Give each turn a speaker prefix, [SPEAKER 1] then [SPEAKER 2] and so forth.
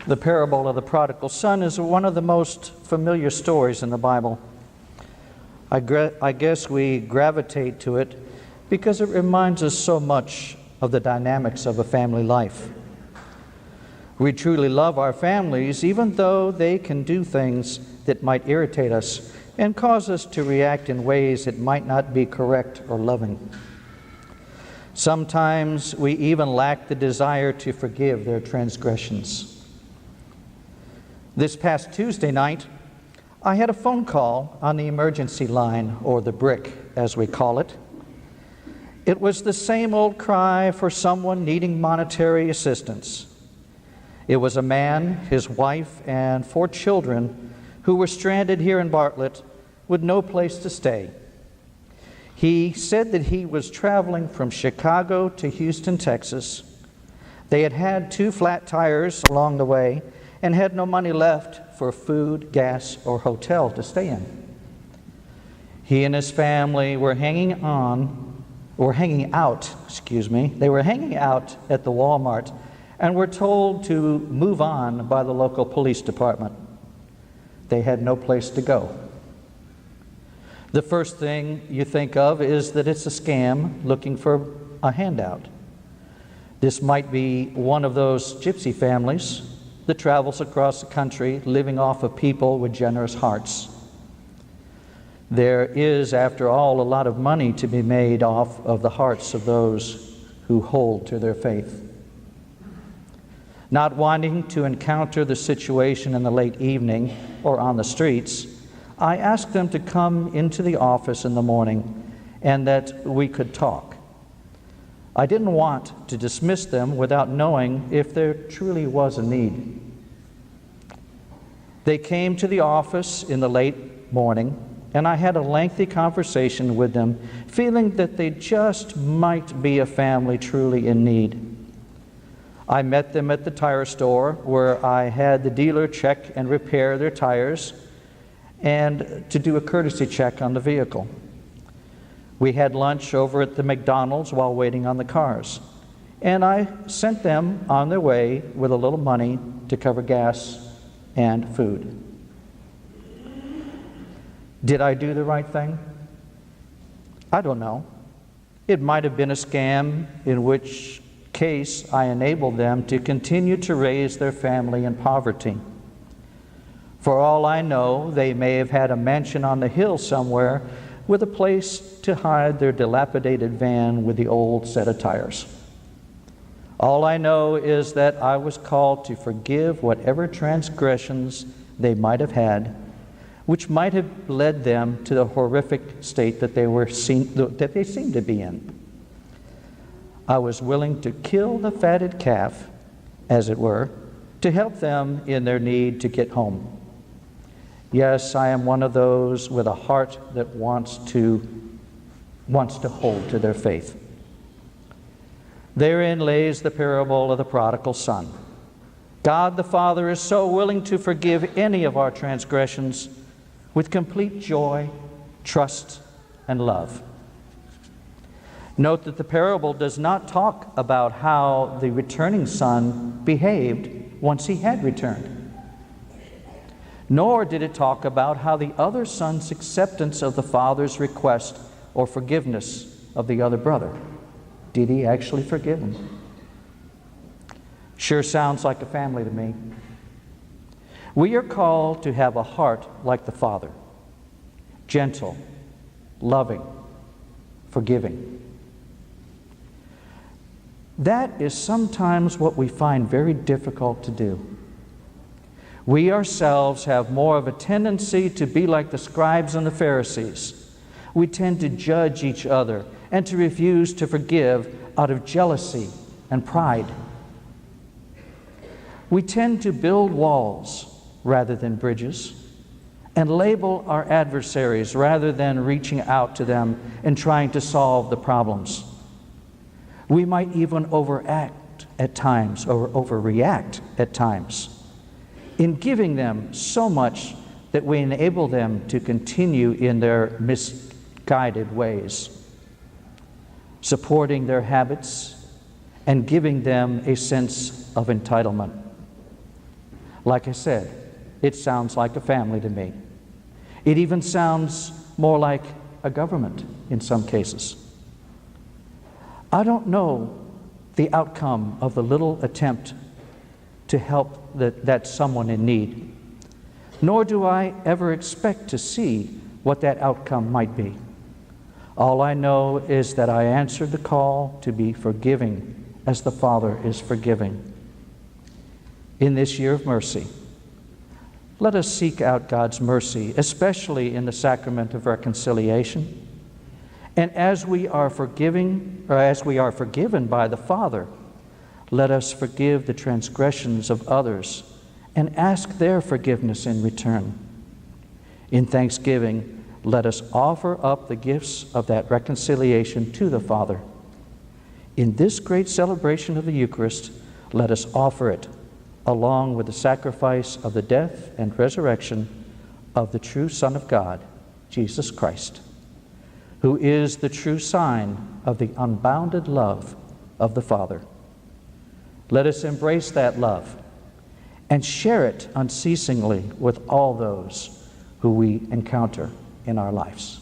[SPEAKER 1] The parable of the prodigal son is one of the most familiar stories in the Bible. I guess we gravitate to it because it reminds us so much of the dynamics of a family life. We truly love our families, even though they can do things that might irritate us and cause us to react in ways that might not be correct or loving. Sometimes we even lack the desire to forgive their transgressions. This past Tuesday night, I had a phone call on the emergency line, or the brick, as we call it. It was the same old cry for someone needing monetary assistance. It was a man, his wife, and 4 children who were stranded here in Bartlett with no place to stay. He said that he was traveling from Chicago to Houston, Texas. They had had 2 flat tires along the way and had no money left for food, gas, or hotel to stay in. He and his family were hanging out at the Walmart and were told to move on by the local police department. They had no place to go. The first thing you think of is that it's a scam looking for a handout. This might be one of those gypsy families that travels across the country living off of people with generous hearts. There is, after all, a lot of money to be made off of the hearts of those who hold to their faith. Not wanting to encounter the situation in the late evening or on the streets, I asked them to come into the office in the morning and that we could talk. I didn't want to dismiss them without knowing if there truly was a need. They came to the office in the late morning, and I had a lengthy conversation with them, feeling that they just might be a family truly in need. I met them at the tire store where I had the dealer check and repair their tires and to do a courtesy check on the vehicle. We had lunch over at the McDonald's while waiting on the cars, and I sent them on their way with a little money to cover gas and food. Did I do the right thing? I don't know. It might have been a scam, in which case I enabled them to continue to raise their family in poverty. For all I know, they may have had a mansion on the hill somewhere with a place to hide their dilapidated van with the old set of tires. All I know is that I was called to forgive whatever transgressions they might have had, which might have led them to the horrific state that they seemed to be in. I was willing to kill the fatted calf, as it were, to help them in their need to get home. Yes, I am one of those with a heart that wants to hold to their faith. Therein lays the parable of the prodigal son. God the Father is so willing to forgive any of our transgressions with complete joy, trust, and love. Note that the parable does not talk about how the returning son behaved once he had returned. Nor did it talk about how the other son's acceptance of the father's request or forgiveness of the other brother. Did he actually forgive him? Sure sounds like a family to me. We are called to have a heart like the Father, gentle, loving, forgiving. That is sometimes what we find very difficult to do. We ourselves have more of a tendency to be like the scribes and the Pharisees. We tend to judge each other and to refuse to forgive out of jealousy and pride. We tend to build walls rather than bridges, and label our adversaries rather than reaching out to them and trying to solve the problems. We might even overact at times or overreact at times in giving them so much that we enable them to continue in their misguided ways, supporting their habits and giving them a sense of entitlement. Like I said, it sounds like a family to me. It even sounds more like a government in some cases. I don't know the outcome of the little attempt to help that someone in need, nor do I ever expect to see what that outcome might be. All I know is that I answered the call to be forgiving as the Father is forgiving. In this year of mercy, let us seek out God's mercy, especially in the sacrament of reconciliation. And as we are forgiven by the Father, let us forgive the transgressions of others and ask their forgiveness in return. In thanksgiving, let us offer up the gifts of that reconciliation to the Father. In this great celebration of the Eucharist, let us offer it along with the sacrifice of the death and resurrection of the true Son of God, Jesus Christ, who is the true sign of the unbounded love of the Father. Let us embrace that love and share it unceasingly with all those who we encounter in our lives.